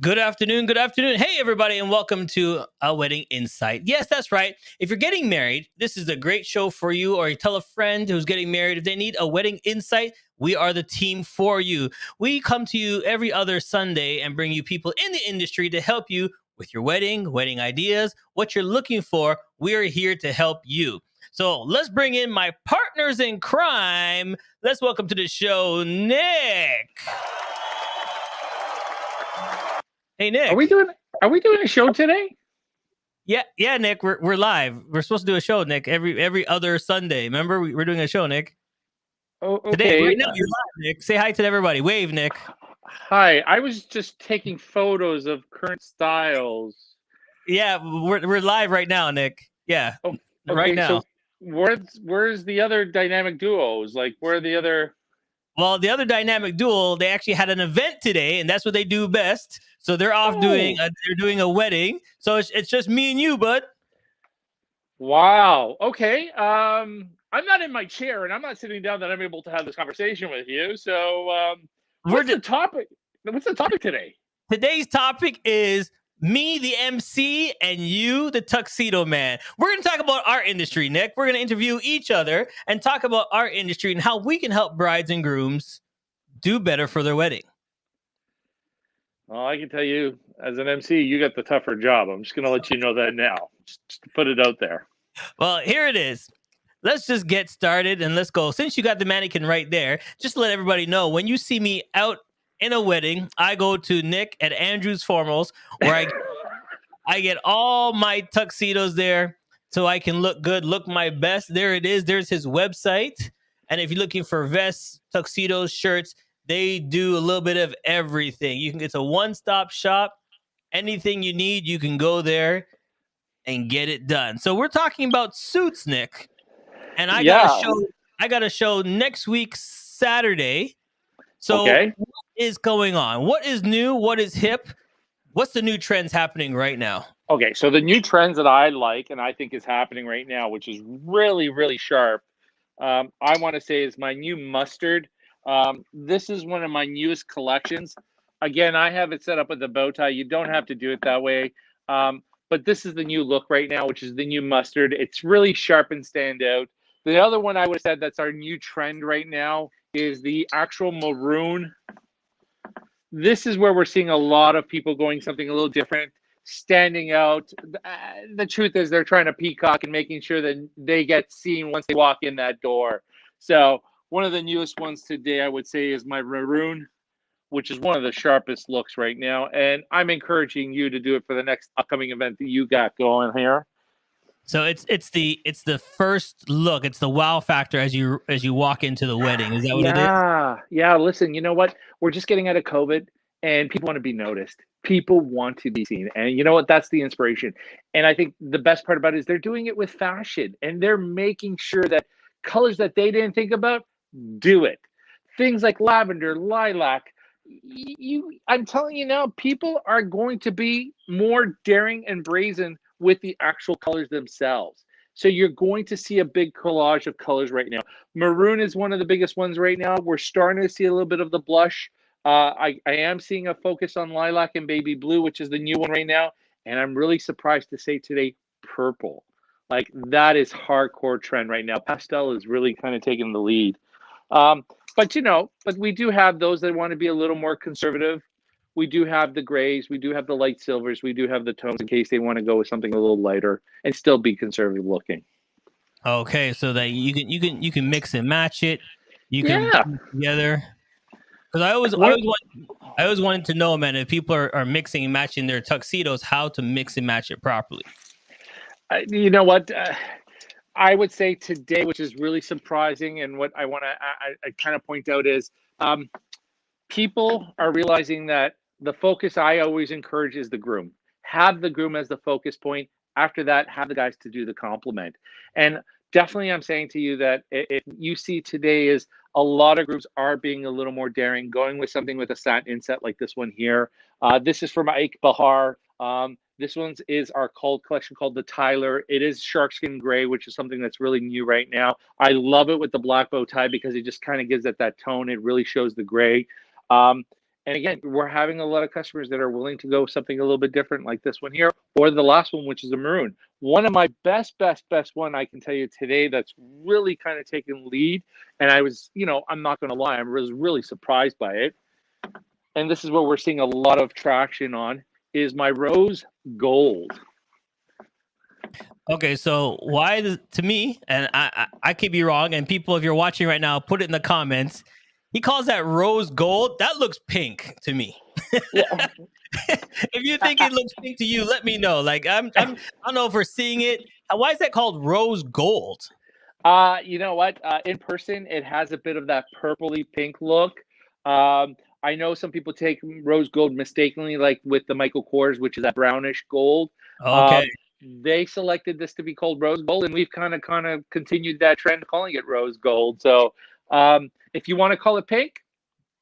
Good afternoon. Good afternoon. Hey, everybody, and welcome to A Wedding Insight. Yes, that's right. If you're getting married, this is a great show for you, or you tell a friend who's getting married if they need a wedding insight. We are the team for you. We come to you every other Sunday and bring you people in the industry to help you with your wedding ideas, what you're looking for. We're here to help you. So let's bring in my partners in crime. Let's welcome to the show, Nick. Hey, Nick. Are we doing a show today? Yeah, Nick. We're live. We're supposed to do a show, Nick, every other Sunday. Remember, we're doing a show, Nick. Oh, okay. Today, right now, you're live, Nick. Say hi to everybody. Wave, Nick. Hi. I was just taking photos of current styles. Yeah, we're live right now, Nick. Yeah, okay, right now. So where's the other dynamic duos? Like, where are the other? Well, the other dynamic duo, they actually had an event today, and that's what they do best. So they're off doing a wedding. So it's just me and you, bud. Wow. Okay. I'm not in my chair, and I'm not sitting down that I'm able to have this conversation with you. So, what's the topic? What's the topic today? Today's topic is me, the MC, and you, the tuxedo man. We're going to talk about our industry, Nick. We're going to interview each other and talk about our industry and how we can help brides and grooms do better for their wedding. Well, I can tell you, as an MC, you got the tougher job. I'm just going to let you know that now, just to put it out there. Well, here it is. Let's just get started and let's go. Since you got the mannequin right there, just to let everybody know, when you see me out in a wedding, I go to Nick at Andrew's Formals, where I get all my tuxedos there so I can look good, look my best. There it is. There's his website. And if you're looking for vests, tuxedos, shirts, they do a little bit of everything. It's a one-stop shop. Anything you need, you can go there and get it done. So we're talking about suits, Nick. And I got a show next week, Saturday. So What is going on? What is new? What is hip? What's the new trends happening right now? Okay, so the new trends that I like and I think is happening right now, which is really, really sharp, I want to say is my new mustard. This is one of my newest collections. Again, I have it set up with a bow tie. You don't have to do it that way. But this is the new look right now, which is the new mustard. It's really sharp and stand out. The other one I would have said that's our new trend right now is the actual maroon. This is where we're seeing a lot of people going something a little different, standing out. The truth is they're trying to peacock and making sure that they get seen once they walk in that door. So one of the newest ones today, I would say, is my maroon, which is one of the sharpest looks right now. And I'm encouraging you to do it for the next upcoming event that you got going here. So it's the first look. It's the wow factor as you walk into the wedding. Is that what it is? Yeah. Listen, you know what? We're just getting out of COVID, and people want to be noticed. People want to be seen, and you know what? That's the inspiration. And I think the best part about it is they're doing it with fashion, and they're making sure that colors that they didn't think about, do it. Things like lavender, lilac. I'm telling you now, people are going to be more daring and brazen with the actual colors themselves. So you're going to see a big collage of colors right now. Maroon is one of the biggest ones right now. We're starting to see a little bit of the blush. I am seeing a focus on lilac and baby blue, which is the new one right now. And I'm really surprised to say today, purple. Like, that is hardcore trend right now. Pastel is really kind of taking the lead. But we do have those that want to be a little more conservative. We do have the grays, we do have the light silvers, we do have the tones in case they want to go with something a little lighter and still be conservative looking. Okay, so that you can mix and match it. You can put it together. Because I always wanted to know, man, if people are mixing and matching their tuxedos, how to mix and match it properly. You know what? I would say today, which is really surprising, and what I want to I kind of point out is people are realizing that the focus I always encourage is the groom. Have the groom as the focus point. After that, have the guys to do the compliment. And definitely I'm saying to you that if you see today is a lot of groups are being a little more daring, going with something with a satin inset like this one here. This is from Ike Bahar. This one is our collection called the Tyler. It is sharkskin gray, which is something that's really new right now. I love it with the black bow tie because it just kind of gives it that tone. It really shows the gray. And again, we're having a lot of customers that are willing to go something a little bit different, like this one here, or the last one, which is a maroon. One of my best one I can tell you today that's really kind of taken lead. And I was, I'm not going to lie, I was really surprised by it. And this is what we're seeing a lot of traction on, is my rose gold. Okay, so to me, and I could be wrong, and people, if you're watching right now, put it in the comments. He calls that rose gold. That looks pink to me. Yeah. If you think it looks pink to you, let me know. Like I don't know if we're seeing it. Why is that called rose gold? You know what? In person, it has a bit of that purpley pink look. I know some people take rose gold mistakenly, like with the Michael Kors, which is that brownish gold. Okay. They selected this to be called rose gold, and we've kind of continued that trend, calling it rose gold. So, if you want to call it pink,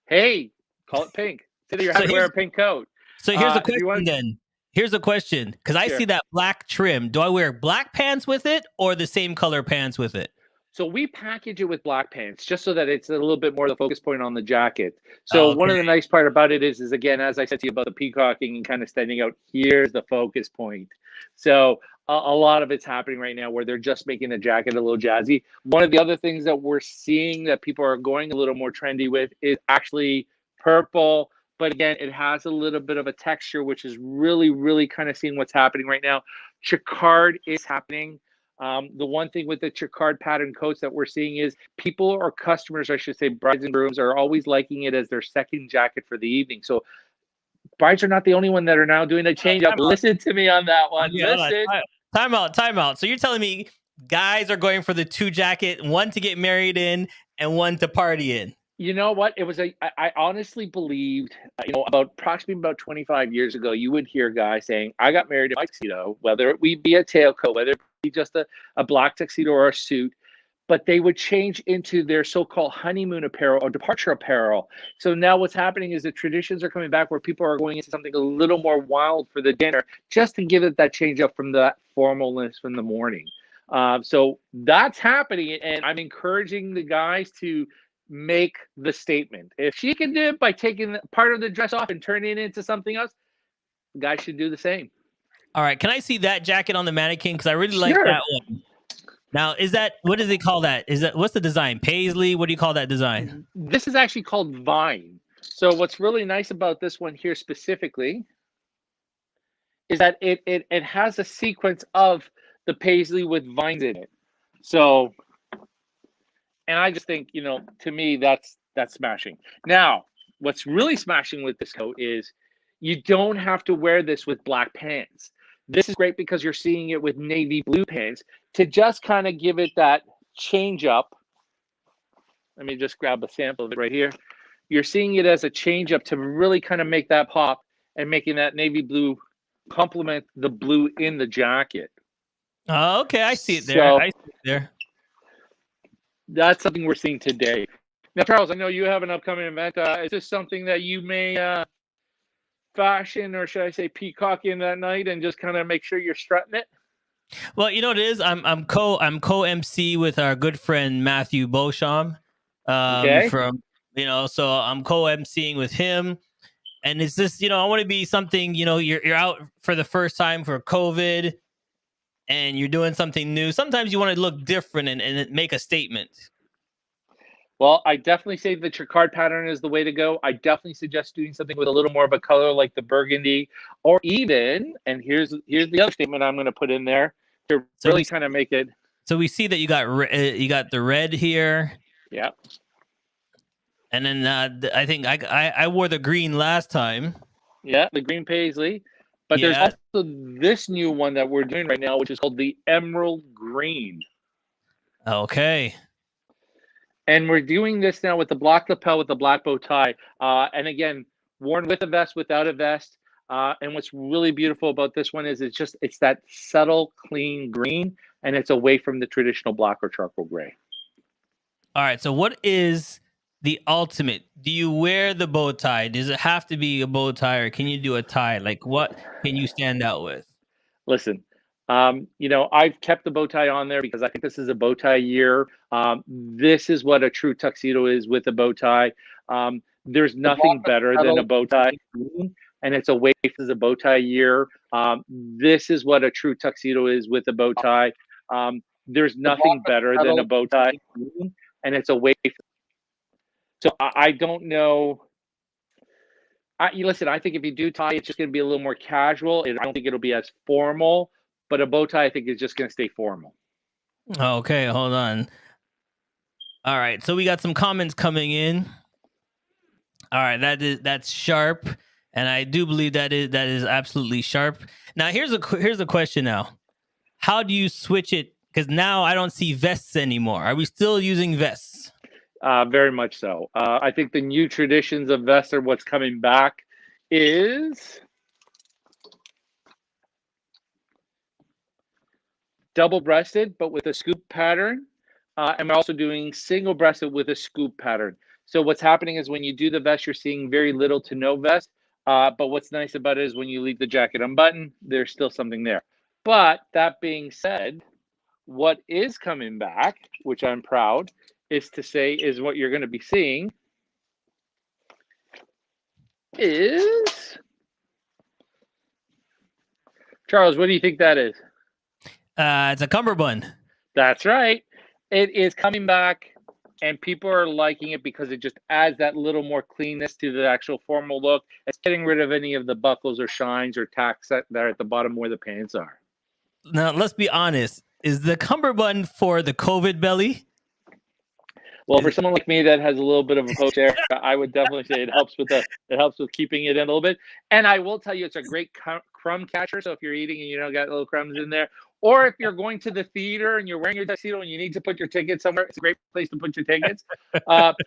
hey, call it pink. So you're having to wear a pink coat. So here's a question then. Here's a question, because I see that black trim. Do I wear black pants with it or the same color pants with it? So we package it with black pants just so that it's a little bit more the focus point on the jacket. So one of the nice part about it is again, as I said to you about the peacocking and kind of standing out, here's the focus point. So a lot of it's happening right now where they're just making the jacket a little jazzy. One of the other things that we're seeing that people are going a little more trendy with is actually purple. But again, it has a little bit of a texture, which is really, really kind of seeing what's happening right now. Jacquard is happening. The one thing with the jacquard pattern coats that we're seeing is people, or customers, I should say, brides and grooms, are always liking it as their second jacket for the evening. So brides are not the only one that are now doing a change up. Listen to me on that one. Listen. Time out. So you're telling me guys are going for the two jacket, one to get married in and one to party in? You know what? It was I honestly believed, approximately about 25 years ago, you would hear guys saying, I got married in my tuxedo, whether it be a tailcoat, whether it be just a black tuxedo or a suit, but they would change into their so-called honeymoon apparel or departure apparel. So now what's happening is the traditions are coming back where people are going into something a little more wild for the dinner, just to give it that change up from that formalness from the morning. So that's happening, and I'm encouraging the guys to make the statement. If she can do it by taking part of the dress off and turning it into something else, guys should do the same. All right, can I see that jacket on the mannequin? Because I really like that one. Now, what does it call that? What's the design? Paisley? What do you call that design? This is actually called vine. So what's really nice about this one here specifically is that it has a sequence of the paisley with vines in it. So, and I just think, to me, that's smashing. Now, what's really smashing with this coat is you don't have to wear this with black pants. This is great because you're seeing it with navy blue pants to just kind of give it that change up. Let me just grab a sample of it right here. You're seeing it as a change up to really kind of make that pop and making that navy blue complement the blue in the jacket. Oh, okay. I see it there. So, that's something we're seeing today. Now, Charles, I know you have an upcoming event. Is this something that you may fashion, or should I say peacock, in that night and just kind of make sure you're strutting it? Well, you know what it is. I'm co-MC with our good friend Matthew Beauchamp. From so I'm co-MCing with him, and it's just I want to be something. You're out for the first time for COVID, and you're doing something new. Sometimes you want to look different and make a statement. Well, I definitely say the jacquard pattern is the way to go. I definitely suggest doing something with a little more of a color like the burgundy, or even, and here's the other statement I'm going to put in there to really kind of make it. So we see that you got the red here. Yeah. And then I think I wore the green last time. Yeah, the green paisley. But there's also this new one that we're doing right now, which is called the emerald green. Okay. And we're doing this now with the black lapel with the black bow tie. And again, worn with a vest, without a vest. And what's really beautiful about this one is it's that subtle, clean green, and it's away from the traditional black or charcoal gray. All right. So what is the ultimate? Do you wear the bow tie? Does it have to be a bow tie, or can you do a tie? Like, what can you stand out with? Listen, I've kept the bow tie on there because I think this is a bow tie year. This is what a true tuxedo is with a bow tie. There's nothing better than a bow tie, and it's away from the bow tie year. This is what a true tuxedo is with a bow tie. There's nothing better than a bow tie, and it's away. So I don't know. Listen, I think if you do tie, it's just going to be a little more casual. I don't think it'll be as formal, but a bow tie, I think, is just going to stay formal. Okay, hold on. All right, so we got some comments coming in. All right, that's sharp, and I do believe that is absolutely sharp. Now, here's a question. Now, how do you switch it? Because now I don't see vests anymore. Are we still using vests? Very much so. I think the new traditions of vests are what's coming back is double-breasted, but with a scoop pattern. And we're also doing single-breasted with a scoop pattern. So what's happening is when you do the vest, you're seeing very little to no vest. But what's nice about it is when you leave the jacket unbuttoned, there's still something there. But that being said, what is coming back, which I'm proud, is to say is what you're going to be seeing is, Charles, what do you think that is? It's a cummerbund. That's right. It is coming back, and people are liking it because it just adds that little more cleanness to the actual formal look. It's getting rid of any of the buckles or shines or tacks that are at the bottom where the pants are. Now, let's be honest. Is the cummerbund for the COVID belly? Well, for someone like me that has a little bit of a post there, I would definitely say it helps with keeping it in a little bit. And I will tell you, it's a great crumb catcher. So if you're eating and got little crumbs in there, or if you're going to the theater and you're wearing your tuxedo and you need to put your ticket somewhere, it's a great place to put your tickets.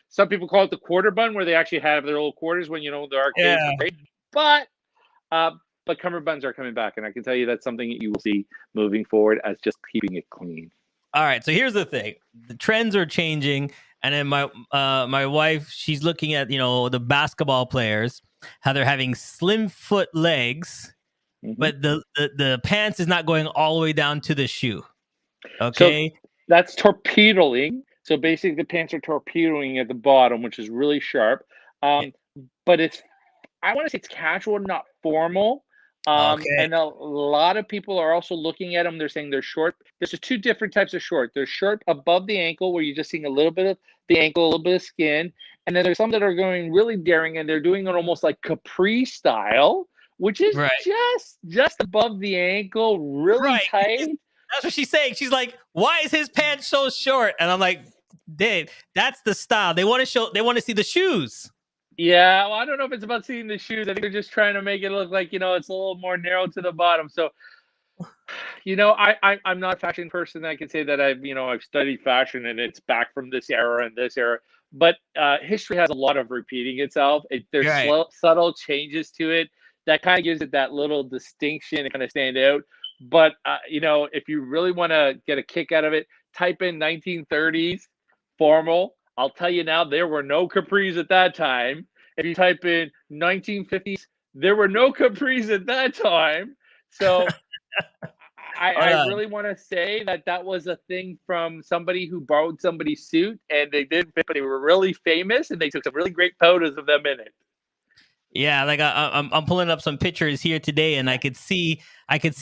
Some people call it the quarter bun, where they actually have their little quarters when the arcades are great. But cummerbunds are coming back, and I can tell you that's something that you will see moving forward as just keeping it clean. All right, so here's the thing: the trends are changing, and then my wife, she's looking at the basketball players, how they're having slim foot legs, but the pants is not going all the way down to the shoe. Okay, so that's torpedoing. So basically, the pants are torpedoing at the bottom, which is really sharp. But I want to say it's casual, not formal. And a lot of people are also looking at them. They're saying they're short. There's two different types of short. There's short above the ankle, where you're just seeing a little bit of the ankle, a little bit of skin. And then there's some that are going really daring, and they're doing it almost like capri style, which is just above the ankle, really tight. That's what she's saying. She's like, why is his pants so short? And I'm like, Dave, that's the style. They want to see the shoes. Yeah, well, I don't know if it's about seeing the shoes. I think they're just trying to make it look like, it's a little more narrow to the bottom. So, I'm not a fashion person. I can say that I've studied fashion, and it's back from this era and this era. But history has a lot of repeating itself. There's subtle changes to it that kind of gives it that little distinction and kind of stand out. But, if you really want to get a kick out of it, type in 1930s formal. I'll tell you now, there were no capris at that time. If you type in 1950s, there were no capris at that time. So I really want to say that was a thing from somebody who borrowed somebody's suit, and they didn't fit, but they were really famous, and they took some really great photos of them in it. Yeah, like I'm pulling up some pictures here today, and I could see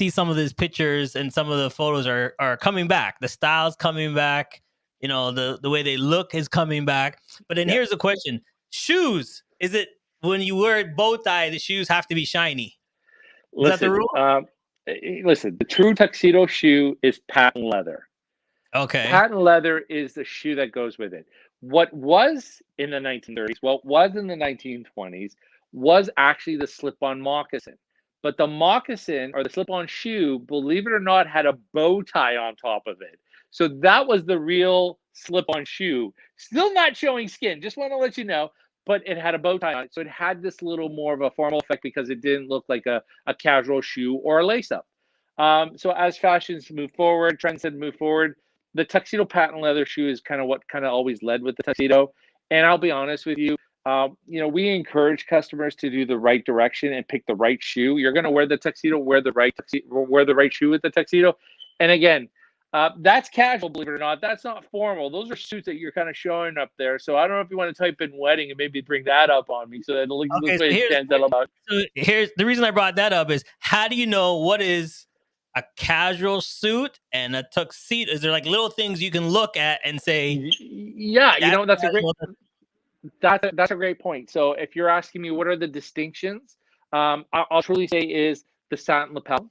some of these pictures, and some of the photos are coming back. The style's coming back. The way they look is coming back. But then here's the question: shoes? Is it when you wear a bow tie, the shoes have to be shiny? Is that the rule? Listen, the true tuxedo shoe is patent leather. Okay. Patent leather is the shoe that goes with it. What was in the 1930s, what was in the 1920s, was actually the slip-on moccasin. But the moccasin, or the slip-on shoe, believe it or not, had a bow tie on top of it. So that was the real slip-on shoe. Still not showing skin, just want to let you know, but it had a bow tie on it. So it had this little more of a formal effect because it didn't look like a casual shoe or a lace-up. So as fashions move forward, trends had moved forward, the tuxedo patent leather shoe is kind of what always led with the tuxedo. And I'll be honest with you, we encourage customers to do the right direction and pick the right shoe. You're going to wear the tuxedo, wear the right shoe with the tuxedo. And again, That's casual, believe it or not. That's not formal. Those are suits that you're kind of showing up there. So I don't know if you want to type in wedding and maybe bring that up on me so that it looks Okay, like it stands out about. so here's the reason I brought that up is how do you know what is a casual suit and a tuxedo? Is there like little things you can look at and say, Yeah, you know, that's a great casual, that's a great point. So if you're asking me what are the distinctions, I'll truly say is the satin lapel.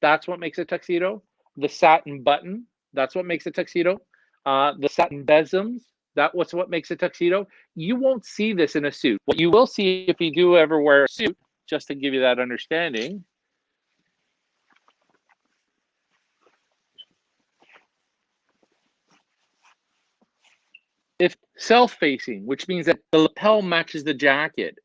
That's what makes a tuxedo. The satin button. That's what makes a tuxedo. The satin besoms. That's what makes a tuxedo. You won't see this in a suit. What you will see if you do ever wear a suit, just to give you that understanding, if self-facing, which means that the lapel matches the jacket.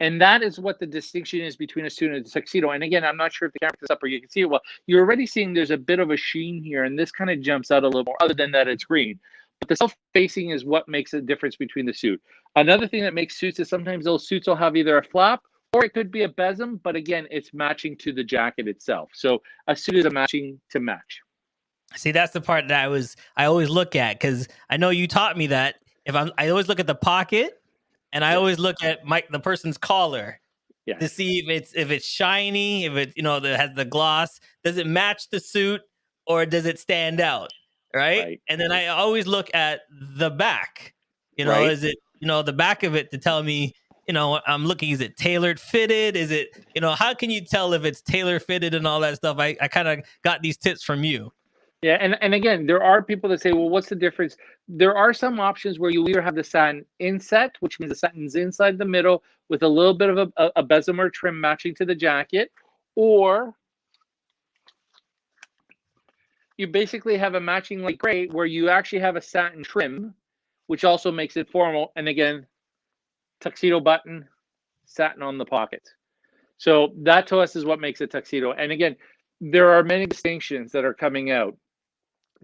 And that is what the distinction is between a suit and a tuxedo. And again, I'm not sure if the camera's up or you can see it well. You're already seeing there's a bit of a sheen here, and this kind of jumps out a little more, other than that it's green. But the self-facing is what makes a difference between the suit. Another thing that makes suits is sometimes those suits will have either a flap or it could be a besom, but again, it's matching to the jacket itself. So a suit is a matching to match. See, that's the part that I always look at because I know you taught me that I always look at the pocket and I always look at the person's collar to see if it's shiny, if it that has the gloss, does it match the suit or does it stand out, right? And then I always look at the back, is it the back of it to tell me, I'm looking, is it tailored fitted? Is it how can you tell if it's tailor fitted and all that stuff? I kind of got these tips from you. Yeah, and again, there are people that say, well, what's the difference? There are some options where you either have the satin inset, which means the satin's inside the middle with a little bit of a besom or trim matching to the jacket, or you basically have a matching like gray where you actually have a satin trim, which also makes it formal. And again, tuxedo button, satin on the pocket. So that to us is what makes a tuxedo. And again, there are many distinctions that are coming out.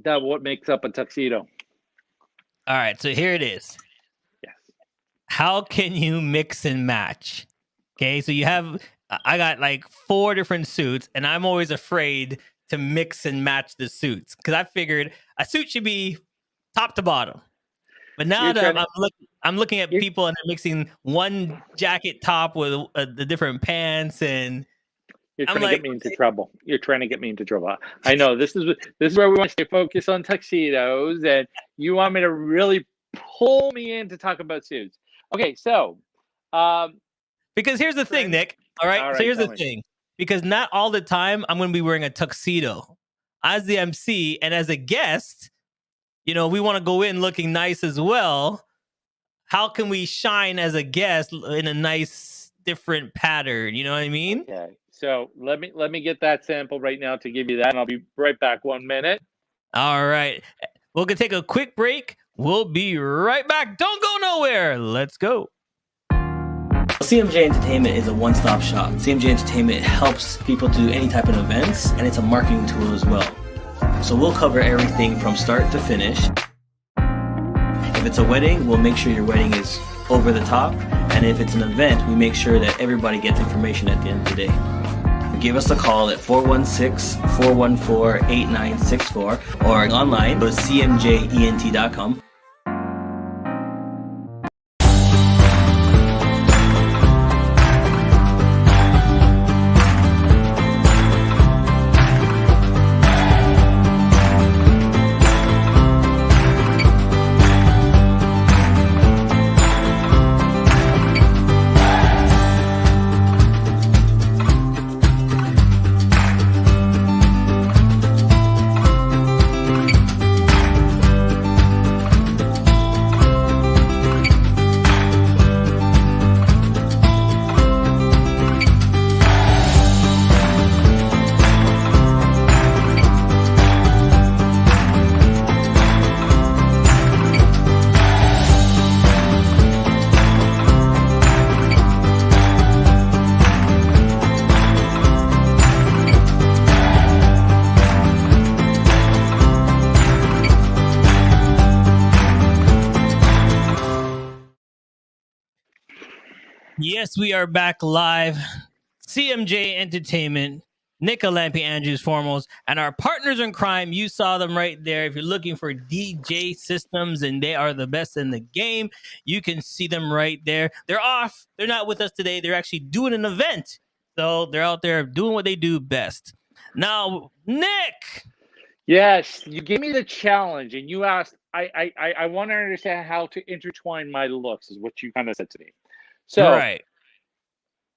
That what makes up a tuxedo. All right, so here it is. Yes. How can you mix and match? Okay, so I got like 4 different suits, and I'm always afraid to mix and match the suits because I figured a suit should be top to bottom. But now that I'm looking at people and they're mixing one jacket top with the different pants and. You're trying to get me into trouble. You're trying to get me into trouble. I know this is where we want to stay focused on tuxedos, and you want me to really pull me in to talk about suits. Okay, so because here's the thing, Nick. All right, so here's the thing. Because not all the time I'm going to be wearing a tuxedo. As the MC and as a guest, we want to go in looking nice as well. How can we shine as a guest in a nice different pattern? You know what I mean? Okay. So let me get that sample right now to give you that, and I'll be right back 1 minute. All right. We're going to take a quick break. We'll be right back. Don't go nowhere. Let's go. CMJ Entertainment is a one-stop shop. CMJ Entertainment helps people do any type of events, and it's a marketing tool as well. So we'll cover everything from start to finish. If it's a wedding, we'll make sure your wedding is over the top. And if it's an event, we make sure that everybody gets information at the end of the day. Give us a call at 416-414-8964 or online, go to cmjent.com. Yes, we are back live. CMJ Entertainment, Nick Lampy Andrews Formals, and our partners in crime. You saw them right there. If you're looking for DJ systems and they are the best in the game, you can see them right there. They're off. They're not with us today. They're actually doing an event. So they're out there doing what they do best. Now, Nick. Yes, you gave me the challenge, and you asked. I want to understand how to intertwine my looks, is what you kind of said to me. So, Right.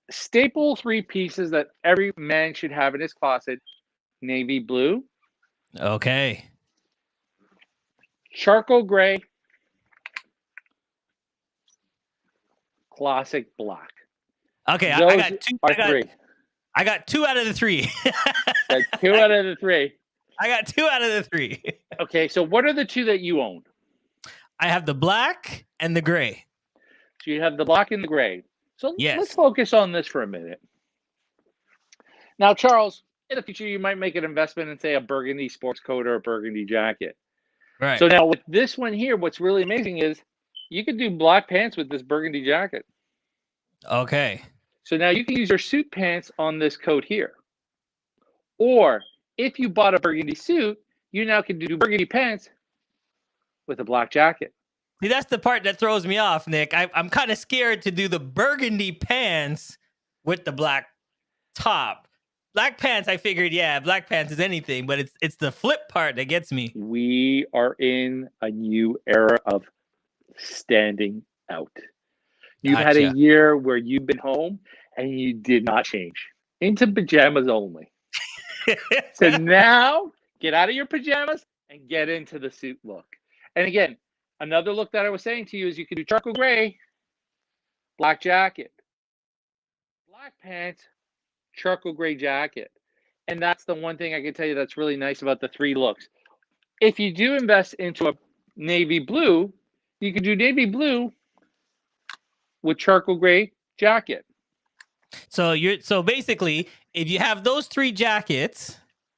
staple three pieces that every man should have in his closet: navy blue, Okay. charcoal gray, classic black. Okay, Those I got two. three. I got 2 out of the 3. That's 2 out of the 3. I got 2 out of the 3. Okay, so what are the 2 that you own? I have the black and the gray. So you have the black and the gray. So Yes. let's focus on this for a minute. Now, Charles, in the future, you might make an investment in, say, a burgundy sports coat or a burgundy jacket. Right. So now with this one here, what's really amazing is you could do black pants with this burgundy jacket. Okay. So now you can use your suit pants on this coat here. Or if you bought a burgundy suit, you now can do burgundy pants with a black jacket. See, that's the part that throws me off, Nick. I'm kind of scared to do the burgundy pants with the black top. Black pants, I figured, yeah, black pants is anything, but it's the flip part that gets me. We are in a new era of standing out. You've had a year where you've been home and you did not change into pajamas only. So now get out of your pajamas and get into the suit look. And again, another look that I was saying to you is you could do charcoal gray, black jacket, black pants, charcoal gray jacket. And that's the one thing I can tell you that's really nice about the 3 looks. If you do invest into a navy blue, you can do navy blue with charcoal gray jacket. So basically, if you have those 3 jackets,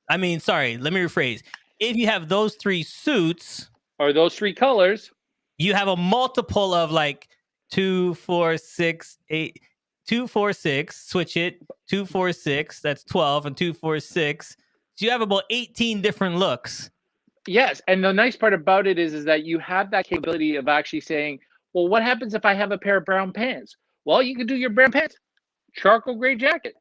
let me rephrase. If you have those 3 suits or those 3 colors, you have a multiple of like 2, 4, 6, 8, 2, 4, 6, switch it, 2, 4, 6, that's 12, and 2, 4, 6. So you have about 18 different looks. Yes, and the nice part about it is that you have that capability of actually saying, well, what happens if I have a pair of brown pants? Well, you can do your brown pants, charcoal gray jacket.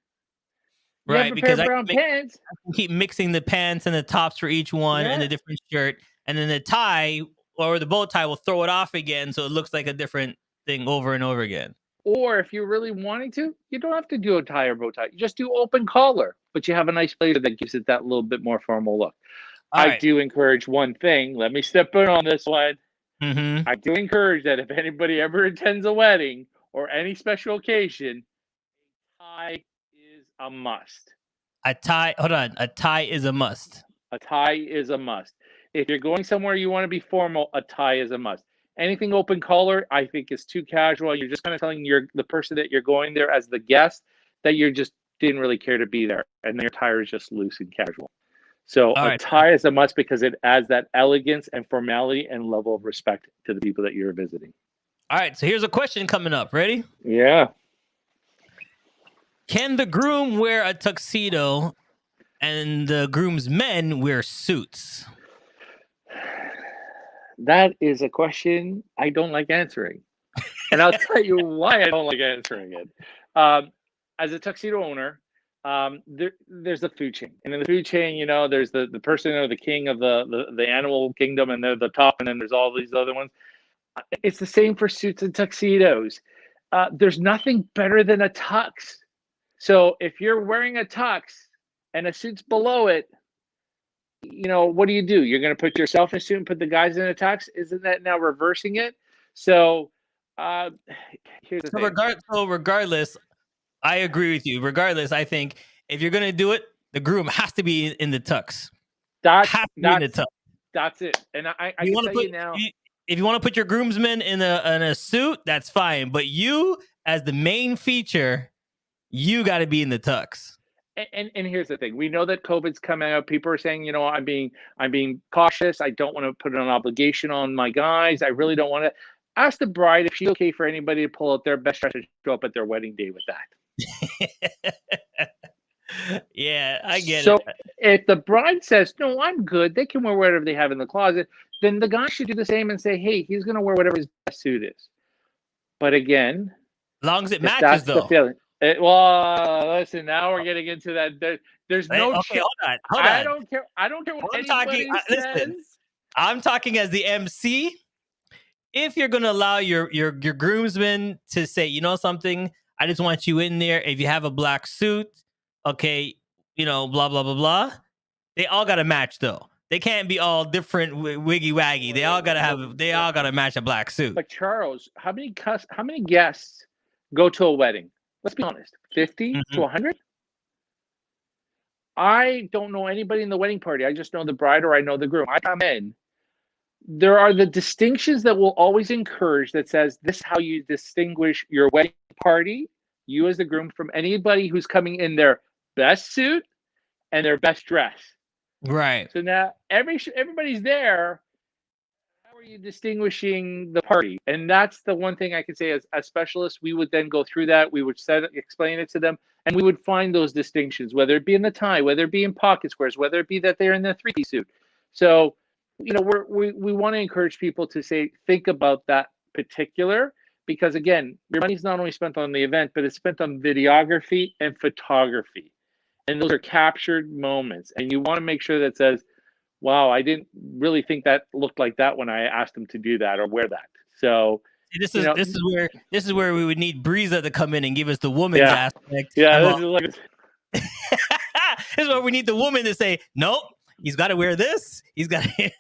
You right, because I can keep mixing the pants and the tops for each one and a different shirt, and then the tie or the bow tie will throw it off again, so it looks like a different thing over and over again. Or if you're really wanting to, you don't have to do a tie or bow tie. You just do open collar, but you have a nice blazer that gives it that little bit more formal look. I do encourage one thing. Let me step in on this one. Mm-hmm. I do encourage that if anybody ever attends a wedding or any special occasion, a tie is a must. A tie is a must. A tie is a must. If you're going somewhere you want to be formal, a tie is a must. Anything open collar, I think, is too casual. You're just kind of telling the person that you're going there as the guest that you just didn't really care to be there, and your tie is just loose and casual. So a tie is a must because it adds that elegance and formality and level of respect to the people that you're visiting. All right, so here's a question coming up. Ready? Yeah. Can the groom wear a tuxedo and the groom's men wear suits? That is a question I don't like answering. And I'll tell you why I don't like answering it. As a tuxedo owner, there's a food chain. And in the food chain, there's the person or the king of the animal kingdom, and they're the top, and then there's all these other ones. It's the same for suits and tuxedos. There's nothing better than a tux. So if you're wearing a tux and a suit's below it, what do? You're going to put yourself in a suit and put the guys in a tux? Isn't that now reversing it? So here's the thing. Regardless, I agree with you. Regardless, I think if you're going to do it, the groom has to be in the tux. That's it. And I can tell you now. If you want to put your groomsmen in a suit, that's fine. But you, as the main feature, you got to be in the tux. And here's the thing. We know that COVID's coming out. People are saying, I'm being cautious. I don't want to put an obligation on my guys. I really don't want to. Ask the bride if she's okay for anybody to pull out their best dress to show up at their wedding day with that. Yeah, I get it. So if the bride says, "No, I'm good," they can wear whatever they have in the closet. Then the guy should do the same and say, "Hey, he's going to wear whatever his best suit is." But again, As long as it if matches, that's the though. feeling, well, listen. Now we're getting into that. There's no. Okay, hold on, hold I on. don't care. I don't care what I'm talking. anybody Listen, says. I'm talking as the MC. If you're gonna allow your groomsmen to say, you know something, I just want you in there. If you have a black suit, okay, blah blah blah blah. They all got to match though. They can't be all different wiggy waggy. They all gotta have. They all gotta match a black suit. But Charles, how many guests go to a wedding? Let's be honest, 50 to Mhm. 100. I don't know anybody in the wedding party. I just know the bride or I know the groom. I come in. There are the distinctions that will always encourage that says this is how you distinguish your wedding party, you as the groom, from anybody who's coming in their best suit and their best dress. Right. So now everybody's there. How are you distinguishing the party? And that's the one thing I can say as specialists, we would then go through that. We would explain it to them, and we would find those distinctions, whether it be in the tie, whether it be in pocket squares, whether it be that they're in the three-piece suit. So, we want to encourage people to think about that particular, because again, your money's not only spent on the event, but it's spent on videography and photography. And those are captured moments. And you want to make sure that says, wow, I didn't really think that looked like that when I asked them to do that or wear that. So, See, This you is know, this is where this is where we would need Breeza to come in and give us the woman's yeah, aspect yeah, this about. is like, This is where we need the woman to say, nope, he's got to wear this. He's got to.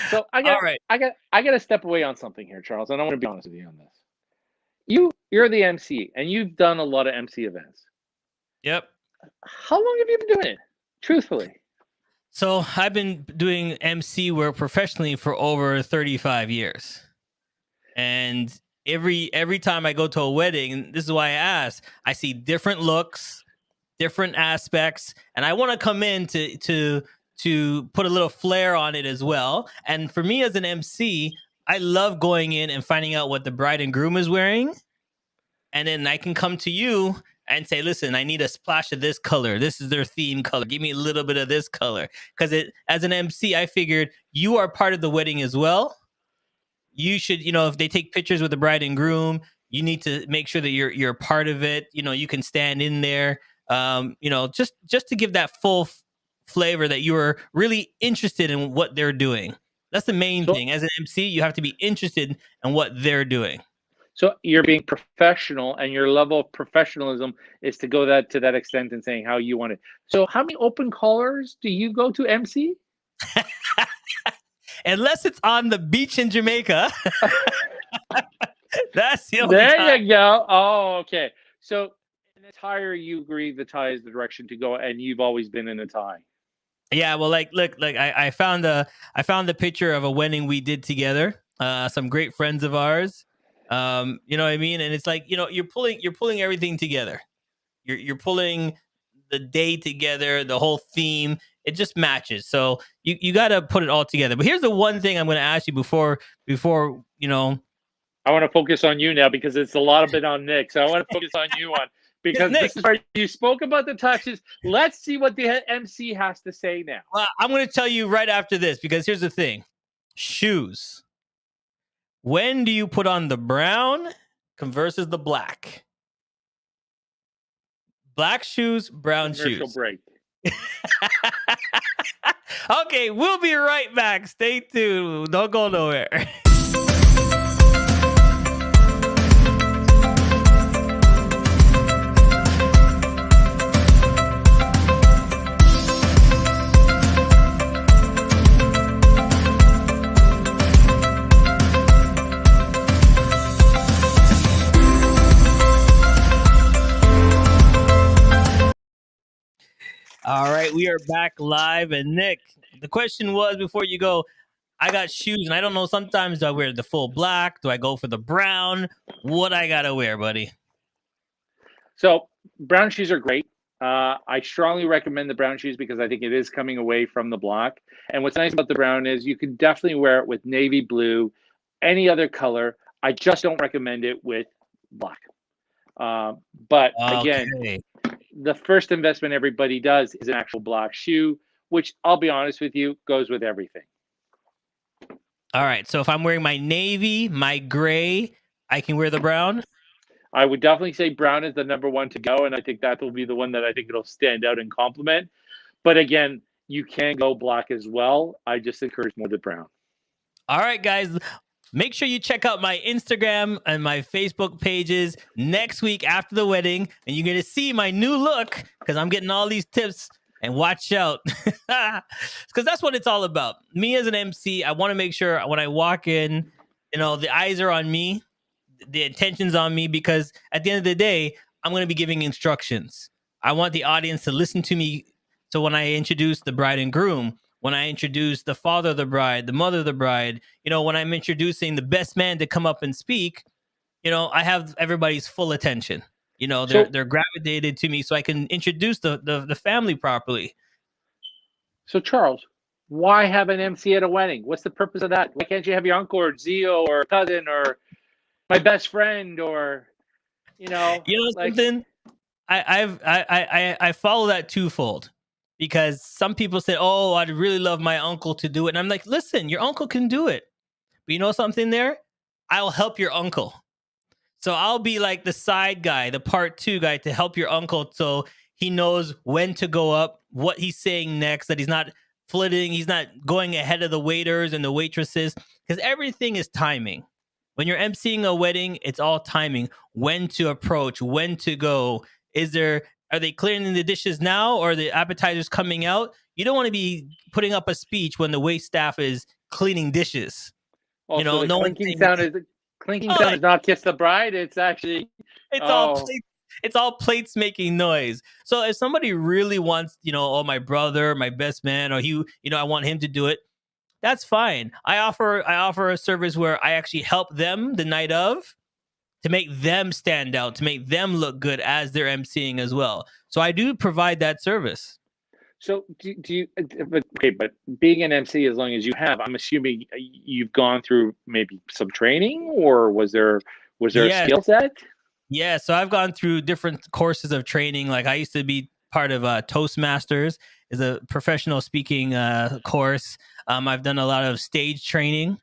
so All right. I got to step away on something here, Charles, and I want to be honest with you on this. You're the MC and you've done a lot of MC events. Yep. How long have you been doing it? Truthfully. So I've been doing MC work professionally for over 35 years. And every time I go to a wedding, and this is why I asked, I see different looks, different aspects, and I want to come in to put a little flair on it as well. And for me as an MC, I love going in and finding out what the bride and groom is wearing, and then I can come to you and say, listen, I need a splash of this color. This is their theme color. Give me a little bit of this color. Because as an MC, I figured you are part of the wedding as well. You should, if they take pictures with the bride and groom, you need to make sure that you're part of it. You can stand in there. Just to give that full flavor that you are really interested in what they're doing. That's the main So, thing. As an MC, you have to be interested in what they're doing. so you're being professional, and your level of professionalism is to go to that extent and saying how you want it. So, how many open callers do you go to MC? Unless it's on the beach in Jamaica. That's the only There time. you go. Oh, okay. So, in the tie, you agree the tie is the direction to go, and you've always been in a tie. Yeah, well, look, I found the picture of a wedding we did together. Some great friends of ours. You know what I mean? And it's like, you're pulling everything together. You're pulling the day together, the whole theme. It just matches. So you got to put it all together. But here's the one thing I'm going to ask you before I want to focus on you now because it's a lot of it on Nick. So I want to focus on you because Nick, this is where you spoke about the touches. Let's see what the MC has to say now. well, I'm going to tell you right after this, because here's the thing: shoes. When do you put on the brown versus the black? Black shoes, brown Commercial shoes. break. Okay, we'll be right back. Stay tuned. Don't go nowhere. All right, we are back live. And Nick, the question was before you go, I got shoes and I don't know. Sometimes do I wear the full black? Do I go for the brown? What I gotta wear, buddy? So brown shoes are great. I strongly recommend the brown shoes because I think it is coming away from the black. And what's nice about the brown is you can definitely wear it with navy blue, any other color. I just don't recommend it with black. But again, Okay. the first investment everybody does is an actual black shoe, which I'll be honest with you, goes with everything. All right. So if I'm wearing my navy, my gray, I can wear the brown. I would definitely say brown is the number one to go, and I think that will be the one that I think it'll stand out and complement. But again, you can go black as well. I just encourage more the brown. All right, guys. Make sure you check out my Instagram and my Facebook pages next week after the wedding, and you're going to see my new look because I'm getting all these tips. And watch out, because that's what it's all about. Me as an MC, I want to make sure when I walk in, the eyes are on me, the attention's on me, because at the end of the day, I'm going to be giving instructions. I want the audience to listen to me. So when I introduce the bride and groom, when I introduce the father of the bride, the mother of the bride, when I'm introducing the best man to come up and speak, I have everybody's full attention. They're gravitated to me so I can introduce the family properly. So Charles, why have an MC at a wedding? What's the purpose of that? Why can't you have your uncle or Zio or cousin or my best friend or something? I follow that twofold, because some people say, "Oh, I'd really love my uncle to do it," and I'm like, "Listen, your uncle can do it, but you know something there? I'll help your uncle." So I'll be like the side guy, the part two guy, to help your uncle so he knows when to go up, what he's saying next, that he's not flitting, he's not going ahead of the waiters and the waitresses, because everything is timing. When you're emceeing a wedding, it's all timing. When to approach, when to go. Are they clearing the dishes now, or are the appetizers coming out? You don't want to be putting up a speech when the wait staff is cleaning dishes. Also, the clinking sound is not kiss the bride. It's actually it's all plates making noise. So if somebody really wants, my brother, my best man, or I want him to do it, that's fine. I offer a service where I actually help them the night of to make them stand out, to make them look good as they're emceeing as well. So I do provide that service. So do you? But being an MC, as long as you have, I'm assuming you've gone through maybe some training, or was there a skill set? Yeah, so I've gone through different courses of training. Like I used to be part of Toastmasters, is a professional speaking course. I've done a lot of stage training,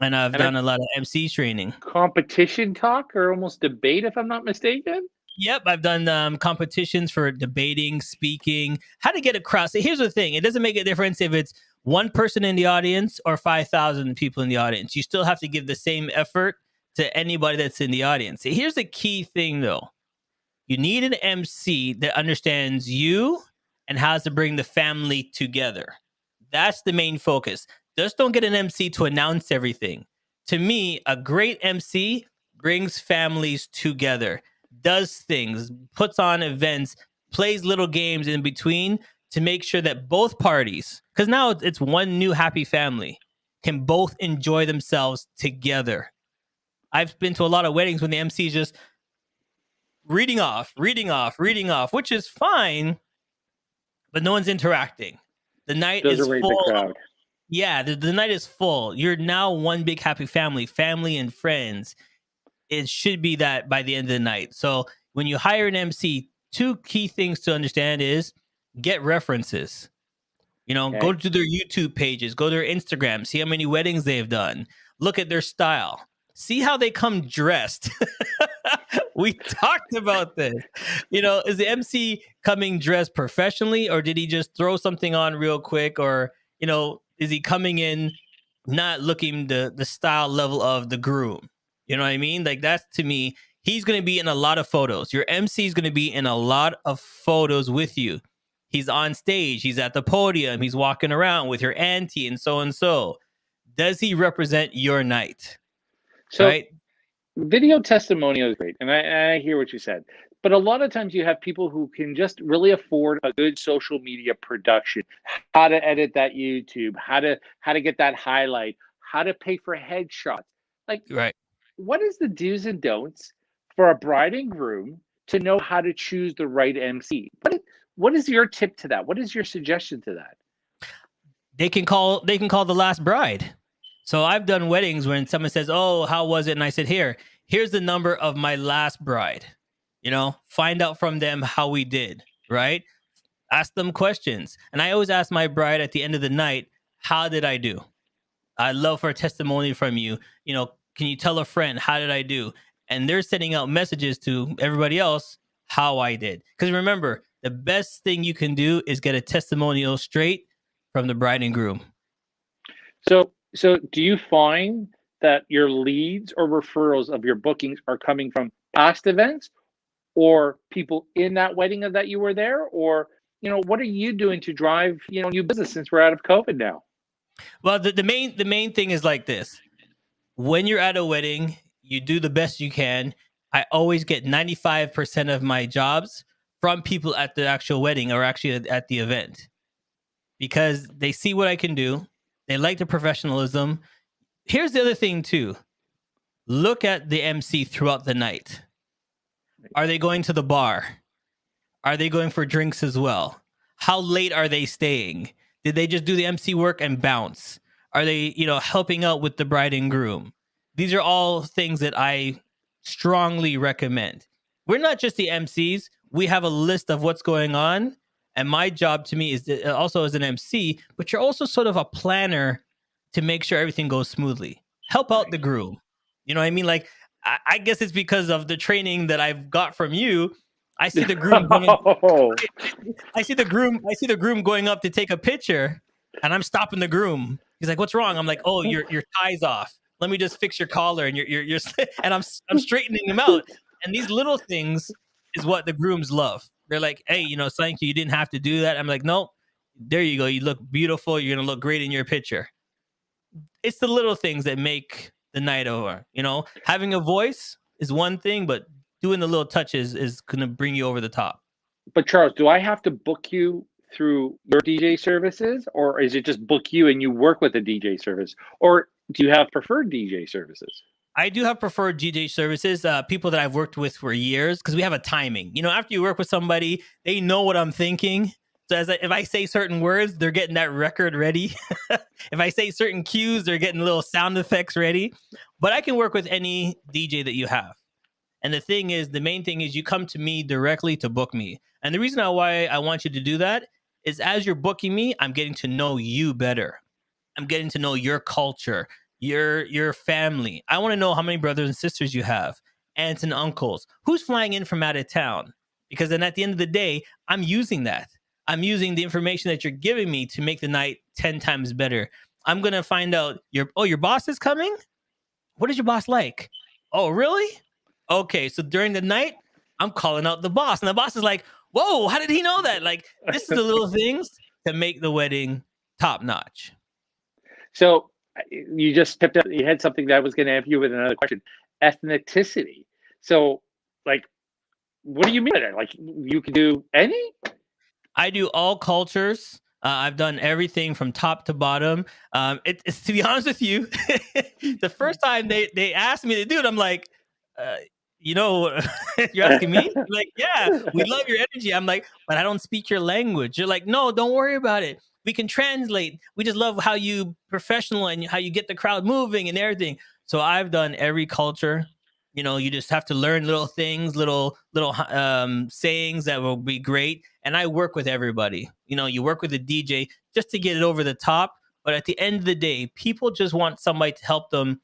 and I've done a lot of MC training. Competition talk or almost debate, if I'm not mistaken. Yep, I've done competitions for debating, speaking, how to get across. Here's the thing. It doesn't make a difference if it's one person in the audience or 5,000 people in the audience. You still have to give the same effort to anybody that's in the audience. Here's the key thing, though. You need an MC that understands you and has to bring the family together. That's the main focus. Just don't get an MC to announce everything. To me, a great MC brings families together, does things, puts on events, plays little games in between to make sure that both parties, because now it's one new happy family, can both enjoy themselves together. I've been to a lot of weddings when the MC is just reading off, which is fine, but no one's interacting. The night is full. The crowd. Yeah, the night is full. You're now one big happy family and friends. It should be that by the end of the night. So when you hire an MC, two key things to understand is get references. Go to their YouTube pages, go to their Instagram, see how many weddings they've done, look at their style, see how they come dressed. We talked about this. Is the MC coming dressed professionally, or did he just throw something on real quick, or is he coming in not looking the style level of the groom? You know what I mean? Like, that's, to me, he's going to be in a lot of photos. Your MC is going to be in a lot of photos with you. He's on stage. He's at the podium. He's walking around with your auntie and so and so. Does he represent your night? So, right? Video testimonial is great. And I hear what you said. But a lot of times you have people who can just really afford a good social media production, how to edit that YouTube, how to get that highlight, how to pay for headshots. Like, right. What is the do's and don'ts for a bride and groom to know how to choose the right MC? What is your tip to that? What is your suggestion to that? They can call the last bride. So I've done weddings when someone says, "Oh, how was it?" And I said, here's the number of my last bride. Find out from them how we did, right? Ask them questions. And I always ask my bride at the end of the night, how did I do? I'd love for a testimony from you. Can you tell a friend, how did I do? And they're sending out messages to everybody else, how I did. Because remember, the best thing you can do is get a testimonial straight from the bride and groom. So do you find that your leads or referrals of your bookings are coming from past events or people in that wedding that you were there? Or, what are you doing to drive, new business since we're out of COVID now? Well, the main thing is like this. When you're at a wedding, you do the best you can. I always get 95% of my jobs from people at the actual wedding or actually at the event because they see what I can do. They like the professionalism. Here's the other thing too. Look at the MC throughout the night. Are they going to the bar? Are they going for drinks as well? How late are they staying? Did they just do the MC work and bounce? Are they, helping out with the bride and groom? These are all things that I strongly recommend. We're not just the MCs. We have a list of what's going on. And my job to me is also as an MC, but you're also sort of a planner to make sure everything goes smoothly. Help out the groom. You know what I mean? Like, I guess it's because of the training that I've got from you. I see the groom going. Oh, I see the groom going up to take a picture, and I'm stopping the groom. He's like, "What's wrong?" I'm like, "Oh, your tie's off. Let me just fix your collar." And you're and I'm straightening him out. And these little things is what the grooms love. They're like, "Hey, thank you. You didn't have to do that." I'm like, "Nope. There you go. You look beautiful. You're gonna look great in your picture." It's the little things that make the night over. Having a voice is one thing, but doing the little touches is going to bring you over the top. but Charles, do I have to book you through your DJ services, or is it just book you and you work with a DJ service, or do you have preferred DJ services? I do have preferred DJ services, people that I've worked with for years, because we have a timing. After you work with somebody, they know what I'm thinking. So if I say certain words, they're getting that record ready. If I say certain cues, they're getting little sound effects ready. But I can work with any DJ that you have. And the main thing is you come to me directly to book me. And the reason why I want you to do that is as you're booking me, I'm getting to know you better. I'm getting to know your culture, your family. I want to know how many brothers and sisters you have, aunts and uncles, who's flying in from out of town. Because then at the end of the day, I'm using that. I'm using the information that you're giving me to make the night 10 times better. I'm going to find out your boss is coming? What is your boss like? Oh, really? Okay, so during the night, I'm calling out the boss. And the boss is like, whoa, how did he know that? Like, this is the little things to make the wedding top notch. So you just tipped up, you had something that I was going to ask you with another question. Ethnicity. So, like, what do you mean by that? Like, you can do any? I do all cultures. I've done everything from top to bottom. It's to be honest with you, the first time they asked me to do it, I'm like, you're asking me? Like, yeah, we love your energy. I'm like, but I don't speak your language. You're like, no, don't worry about it. We can translate. We just love how you professional and how you get the crowd moving and everything. So I've done every culture. You just have to learn little things, little sayings that will be great. And I work with everybody. You work with a DJ just to get it over the top. But at the end of the day, people just want somebody to help them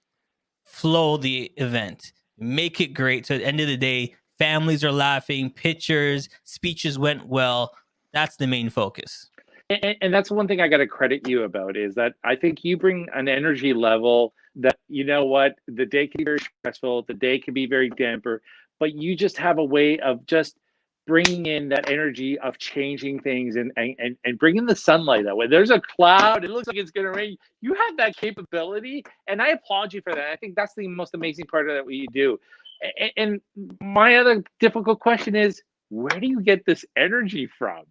flow the event, make it great. So at the end of the day, families are laughing, pictures, speeches went well. That's the main focus. And that's one thing I got to credit you about is that I think you bring an energy level that, the day can be very stressful, the day can be very damper, but you just have a way of just bringing in that energy of changing things and bringing the sunlight that way. There's a cloud, it looks like it's going to rain. You have that capability, and I applaud you for that. I think that's the most amazing part of that what you do. And my other difficult question is, where do you get this energy from?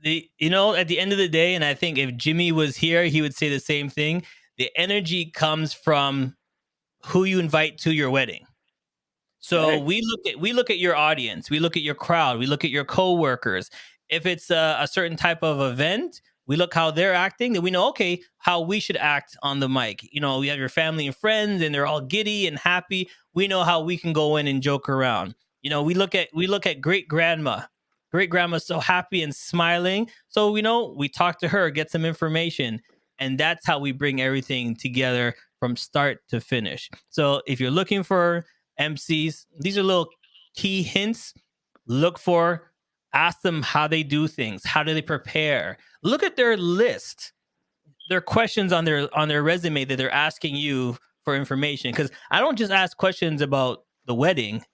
At the end of the day, and I think if Jimmy was here, he would say the same thing. The energy comes from who you invite to your wedding. So Right. we look at your audience, we look at your crowd, we look at your coworkers. If it's a certain type of event, we look how they're acting, then we know, okay, how we should act on the mic. We have your family and friends, and they're all giddy and happy. We know how we can go in and joke around. We look at great grandma. Great grandma's so happy and smiling. So we talk to her, get some information, and that's how we bring everything together from start to finish. So if you're looking for MCs, these are little key hints. Look for, ask them how they do things, how do they prepare. Look at their list, their questions on their resume that they're asking you for information. Because I don't just ask questions about the wedding.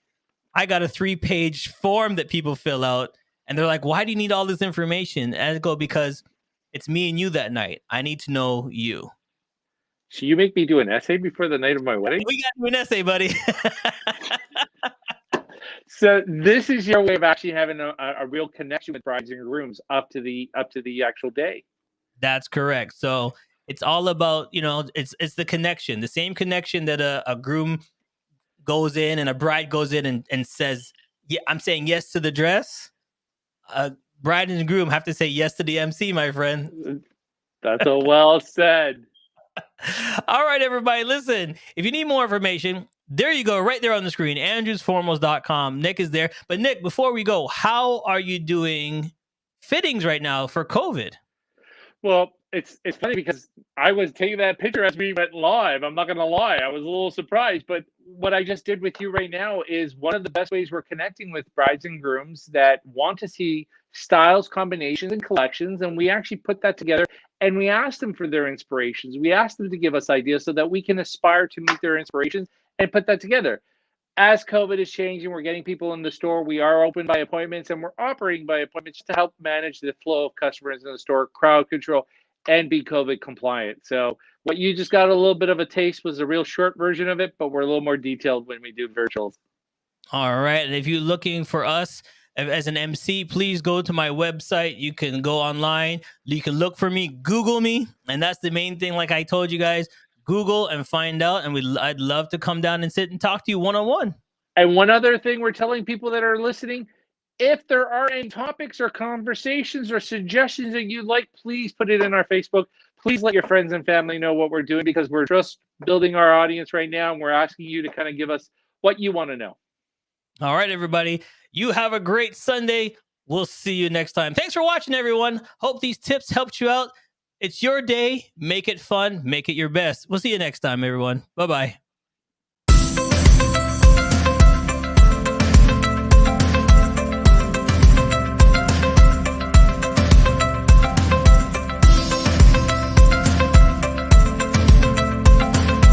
I got a 3-page form that people fill out, and they're like, "Why do you need all this information?" And I go, "Because it's me and you that night. I need to know you." So you make me do an essay before the night of my wedding? We got you an essay, buddy. So this is your way of actually having a real connection with brides and grooms up to the actual day. That's correct. So it's all about, it's the connection, the same connection that a groom goes in and a bride goes in and says, "Yeah, I'm saying yes to the dress." A bride and groom have to say yes to the MC, my friend. That's a well said. All right, everybody, listen. If you need more information, there you go, right there on the screen, andrewsformals.com. Nick is there. But Nick, before we go, how are you doing fittings right now for COVID? Well, it's funny because I was taking that picture as we went live. I'm not going to lie. I was a little surprised. But what I just did with you right now is one of the best ways we're connecting with brides and grooms that want to see styles, combinations, and collections. And we actually put that together and we asked them for their inspirations. We asked them to give us ideas so that we can aspire to meet their inspirations and put that together. As COVID is changing, we're getting people in the store. We are open by appointments and we're operating by appointments to help manage the flow of customers in the store, crowd control, and be COVID compliant. So what you just got a little bit of a taste was a real short version of it, but we're a little more detailed when we do virtuals. All right. And if you're looking for us as an MC, please go to my website. You can go online. You can look for me, Google me. And that's the main thing. Like I told you guys, Google and find out. And I'd love to come down and sit and talk to you one-on-one. And one other thing we're telling people that are listening, if there are any topics or conversations or suggestions that you'd like, please put it in our Facebook. Please let your friends and family know what we're doing because we're just building our audience right now. And we're asking you to kind of give us what you want to know. All right, everybody. You have a great Sunday. We'll see you next time. Thanks for watching, everyone. Hope these tips helped you out. It's your day. Make it fun. Make it your best. We'll see you next time, everyone. Bye-bye.